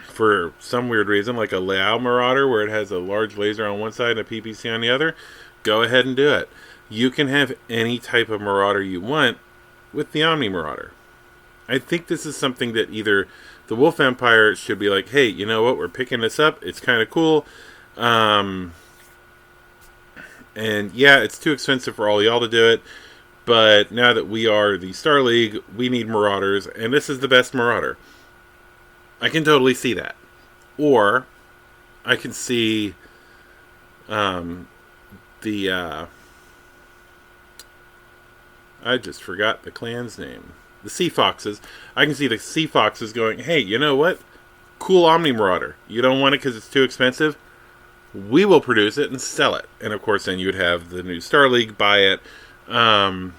for some weird reason, like a Lao Marauder, where it has a large laser on one side and a PPC on the other? Go ahead and do it. You can have any type of Marauder you want with the OmniMarauder. I think this is something that either the Wolf Empire should be like, hey, you know what, we're picking this up, it's kind of cool, and yeah, it's too expensive for all y'all to do it, but now that we are the Star League, we need Marauders, and this is the best Marauder. I can totally see that. Or I can see I just forgot the clan's name. The Sea Foxes. I can see the Sea Foxes going, hey, you know what? Cool OmniMarauder. You don't want it because it's too expensive? We will produce it and sell it. And of course, then you would have the new Star League buy it. And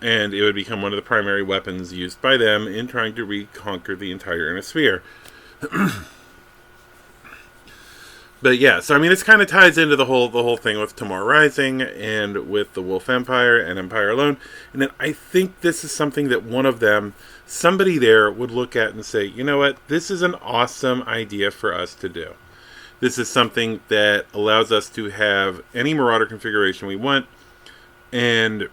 it would become one of the primary weapons used by them in trying to reconquer the entire Inner Sphere. But yeah, so I mean, this kind of ties into the whole thing with Tamar Rising and with the Wolf Empire and Empire Alone. And then I think this is something that one of them, somebody there, would look at and say, you know what, this is an awesome idea for us to do. This is something that allows us to have any Marauder configuration we want, and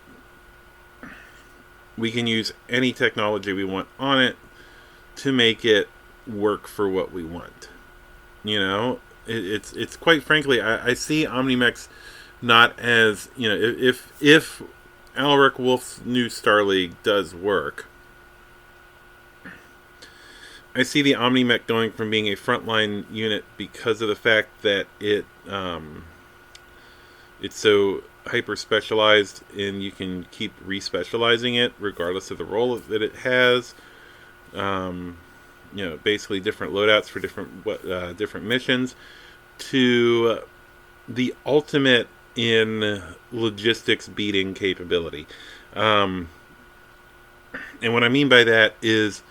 we can use any technology we want on it to make it work for what we want. You know? It's quite frankly, I see OmniMechs not as, you know, if Alaric Wolf's new Star League does work, I see the OmniMech going from being a frontline unit because of the fact that it's so hyper specialized, and you can keep re-specializing it regardless of the role that it has. You know, basically different loadouts for different missions, to the ultimate in logistics beating capability. And what I mean by that is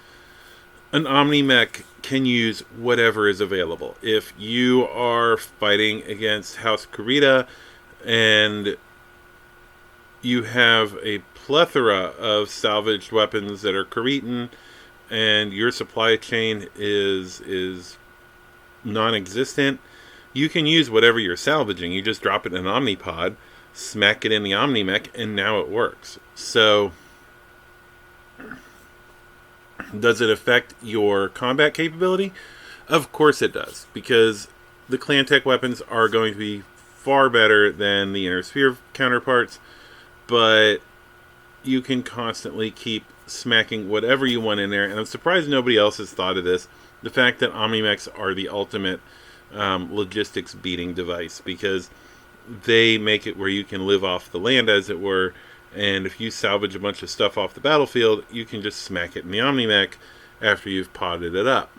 an OmniMech can use whatever is available. If you are fighting against House Kurita and you have a plethora of salvaged weapons that are Kuritan, and your supply chain is non-existent, you can use whatever you're salvaging. You just drop it in an Omnipod, smack it in the OmniMech, and now it works. So, does it affect your combat capability? Of course it does, because the Clan Tech weapons are going to be far better than the Inner Sphere counterparts, but you can constantly keep smacking whatever you want in there, and I'm surprised nobody else has thought of this. The fact that OmniMechs are the ultimate logistics beating device, because they make it where you can live off the land, as it were, and if you salvage a bunch of stuff off the battlefield, you can just smack it in the OmniMech after you've potted it up.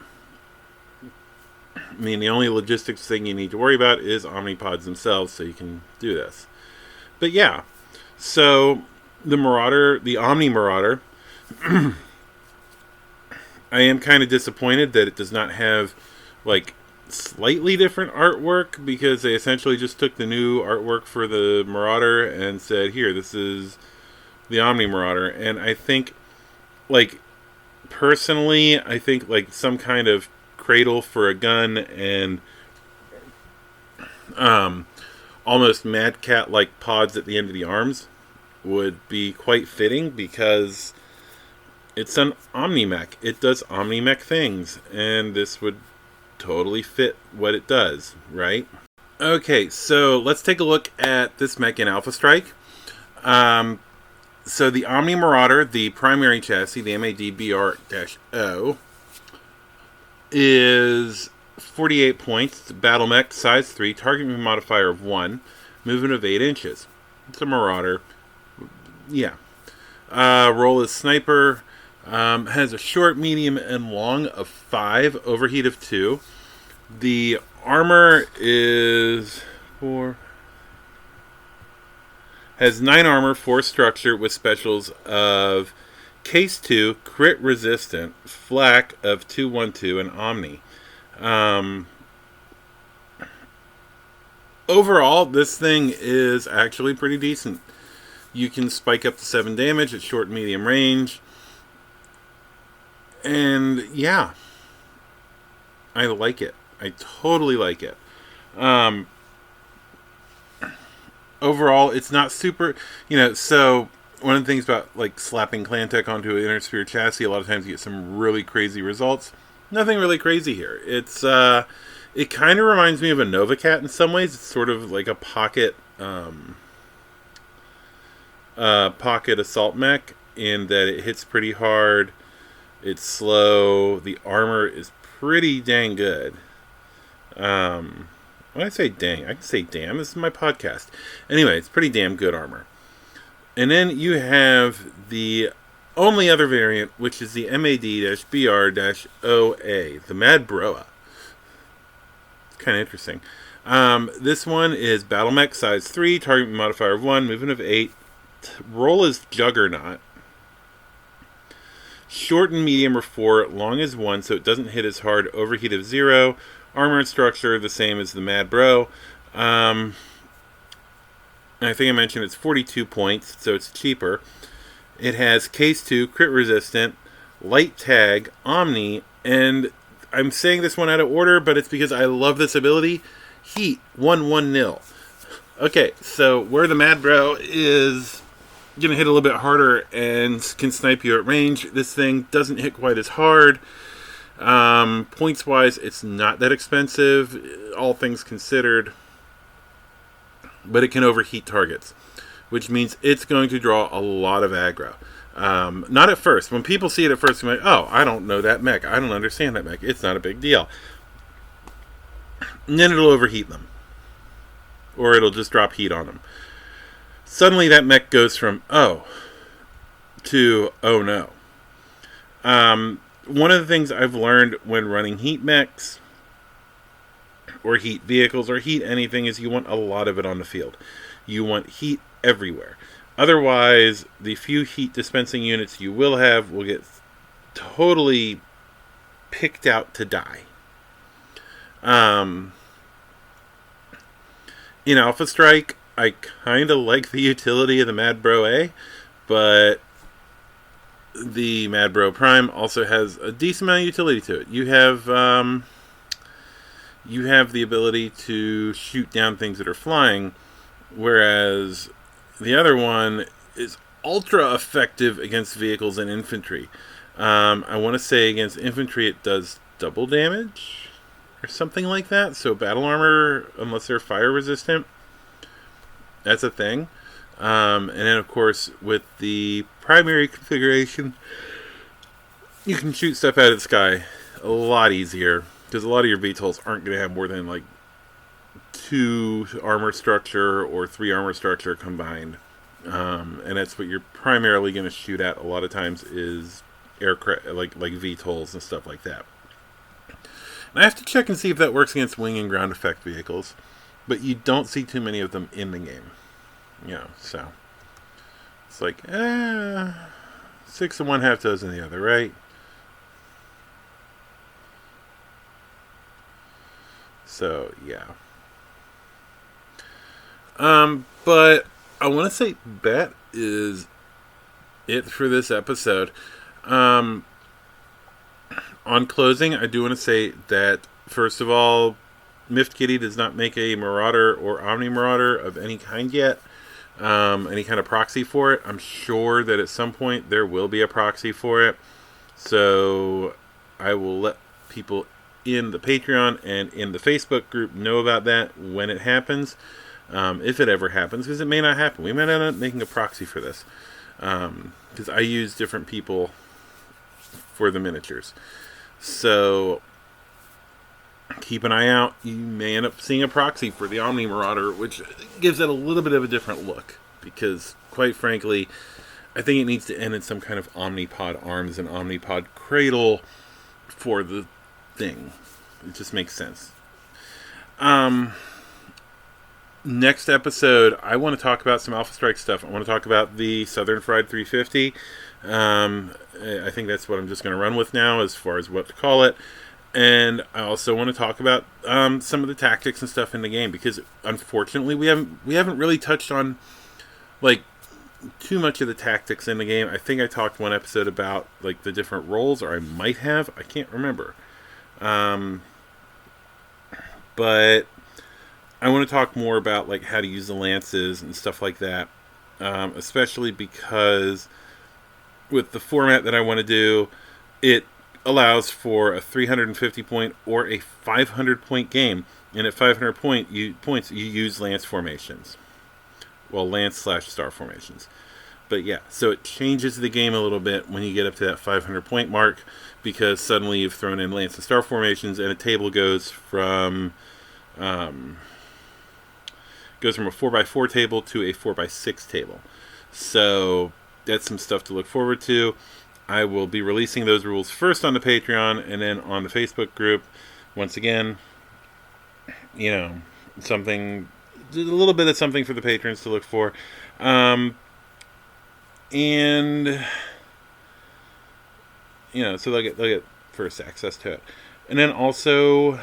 I mean, the only logistics thing you need to worry about is Omnipods themselves, so you can do this. But yeah, so the Marauder, the OmniMarauder, I am kind of disappointed that it does not have like slightly different artwork, because they essentially just took the new artwork for the Marauder and said, here, this is the OmniMarauder. And I think, like, personally, I think like some kind of cradle for a gun and almost Mad Cat like pods at the end of the arms would be quite fitting, because it's an OmniMech. It does OmniMech things, and this would totally fit what it does, right? Okay, so let's take a look at this mech in Alpha Strike. So the OmniMarauder, the primary chassis, the MADBR-O, is 48 points, battle mech, size 3, target modifier of 1, movement of 8 inches. It's a Marauder. Yeah. Role is sniper. Has a short, medium, and long of 5, overheat of 2. The armor is 4. Has 9 armor, 4 structure, with specials of Case 2, crit resistant, flak of 212, and Omni. Overall, this thing is actually pretty decent. You can spike up to 7 damage at short and medium range. And yeah, I like it. I totally like it. Overall, it's not super, so one of the things about like slapping Clan Tech onto an Inner Sphere chassis, a lot of times you get some really crazy results. Nothing really crazy here. It kind of reminds me of a Nova Cat in some ways. It's sort of like a pocket assault mech in that it hits pretty hard. It's slow. The armor is pretty dang good. When I say dang, I can say damn. This is my podcast. Anyway, it's pretty damn good armor. And then you have the only other variant, which is the MAD-BR-OA, the Mad Broa. It's kind of interesting. This one is Battle Mech size 3, target modifier of 1, movement of 8. Roll is Juggernaut. Short and medium are 4, long is 1, so it doesn't hit as hard. Overheat of 0. Armor and structure the same as the Mad Bro. I think I mentioned it's 42 points, so it's cheaper. It has Case 2, crit resistant, light tag, Omni, and I'm saying this one out of order, but it's because I love this ability. Heat 1-1-0. Okay, so where the Mad Bro is going to hit a little bit harder and can snipe you at range, this thing doesn't hit quite as hard. Points wise, it's not that expensive, all things considered, but it can overheat targets, which means it's going to draw a lot of aggro. Not at first. When people see it at first, they're like, oh, I don't know that mech. I don't understand that mech. It's not a big deal. And then it'll overheat them. Or it'll just drop heat on them. Suddenly that mech goes from, oh, to, oh no. One of the things I've learned when running heat mechs, or heat vehicles, or heat anything, is you want a lot of it on the field. You want heat everywhere. Otherwise, the few heat dispensing units you will have will get totally picked out to die. In Alpha Strike, I kind of like the utility of the Mad Bro A, but the Mad Bro Prime also has a decent amount of utility to it. You have the ability to shoot down things that are flying, whereas the other one is ultra effective against vehicles and infantry. I want to say against infantry it does double damage or something like that. So battle armor, unless they're fire resistant, that's a thing. And then of course with the primary configuration, you can shoot stuff out of the sky a lot easier, because a lot of your VTOLs aren't going to have more than like 2 armor structure or 3 armor structure combined. And that's what you're primarily going to shoot at a lot of times, is aircraft, like VTOLs and stuff like that. And I have to check and see if that works against wing and ground effect vehicles, but you don't see too many of them in the game. So it's like 6 of one, half dozen the other, right? So yeah. But I want to say that is it for this episode. On closing, I do want to say that, first of all, Miffed Kitty does not make a Marauder or OmniMarauder of any kind yet. Any kind of proxy for it. I'm sure that at some point there will be a proxy for it. So I will let people in the Patreon and in the Facebook group know about that when it happens. If it ever happens, because it may not happen. We might end up making a proxy for this. Because I use different people for the miniatures. So keep an eye out. You may end up seeing a proxy for the OmniMarauder, which gives it a little bit of a different look. Because, quite frankly, I think it needs to end in some kind of Omnipod arms and Omnipod cradle for the thing. It just makes sense. Next episode, I want to talk about some Alpha Strike stuff. I want to talk about the Southern Fried 350. I think that's what I'm just going to run with now as far as what to call it. And I also want to talk about some of the tactics and stuff in the game, because unfortunately we haven't really touched on like too much of the tactics in the game. I think I talked one episode about like the different roles, or I might have. I can't remember. But I want to talk more about like how to use the lances and stuff like that. especially because with the format that I want to do, it allows for a 350 point or a 500 point game. And at 500 points, you use lance formations. Well, lance/star formations. But yeah, so it changes the game a little bit when you get up to that 500 point mark, because suddenly you've thrown in lance and star formations, and a table goes from a 4x4 table to a 4x6 table. So that's some stuff to look forward to. I will be releasing those rules first on the Patreon and then on the Facebook group. Once again, something, a little bit of something for the patrons to look for. And so they'll get first access to it. And then also,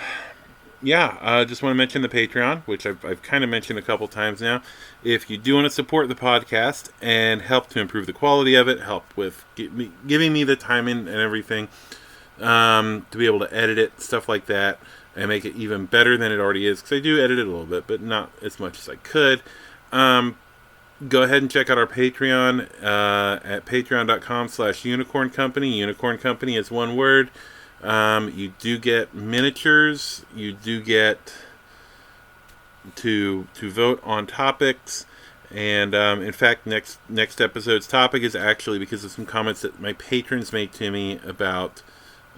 just want to mention the Patreon, which I've kind of mentioned a couple times now. If you do want to support the podcast and help to improve the quality of it, help with giving me the time and everything, to be able to edit it, stuff like that, and make it even better than it already is, because I do edit it a little bit, but not as much as I could. Go ahead and check out our Patreon at patreon.com/Unicorn Company. Unicorn Company is one word. You do get miniatures. You do get to vote on topics. And in fact, next episode's topic is actually because of some comments that my patrons made to me about,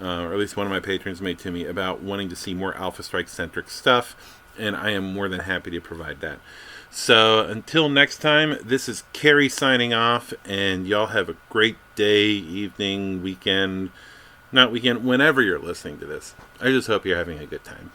or at least one of my patrons made to me about wanting to see more Alpha Strike centric stuff. And I am more than happy to provide that. So until next time, this is Carrie signing off, and y'all have a great day, evening, weekend, not weekend, whenever you're listening to this. I just hope you're having a good time.